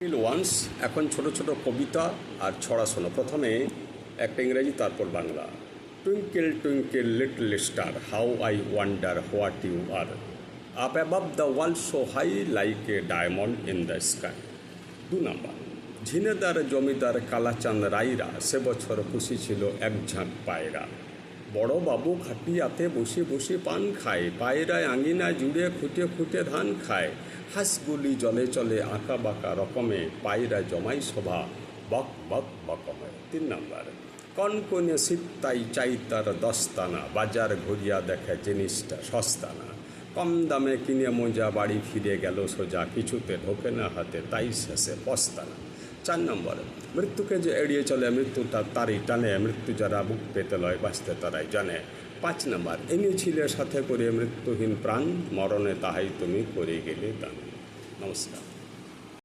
Once এখন ছোট ছোট কবিতা আর ছড়া শোনো। প্রথমে একটা ইংরেজি, তারপর Bangla. Twinkle twinkle little star, how I wonder what you are, up above the world so high like a diamond in the sky. 2 number, ঝিনেদার জমিদার কালাচাঁদ রায়রা, সে বছর খুশি ছিল এক ঝাঁক পায়রা। বড় বাবু খাটিয়াতে বসে বসে পান খায়, পায়রায় আঙিনা জুড়ে খুঁটে খুঁটে ধান খায়। হাঁসগুলি জলে চলে আঁকা বাঁকা রকমে, পায়রা জমাই শোভা বক বক বকমে। 3 নাম্বার, কনকনে শীত তাই চাই তার দস্তানা, বাজার ঘুরিয়া দেখে জিনিসটা সস্তা না। কম দামে কিনে মোজা বাড়ি ফিরে গেল সোজা, কিছুতে ঢোকে না হাতে তাই শেষে পস্তানা। 4 নম্বর, মৃত্যুকে যে এড়িয়ে চলে মৃত্যুটা তারই টানে, মৃত্যু যারা বুক পেতে লয় বাঁচতে তারাই জানে। 5 নম্বর, এনেছিলে সাথে করে মৃত্যুহীন প্রাণ, মরণে তাহাই তুমি করে গেলে দান। নমস্কার।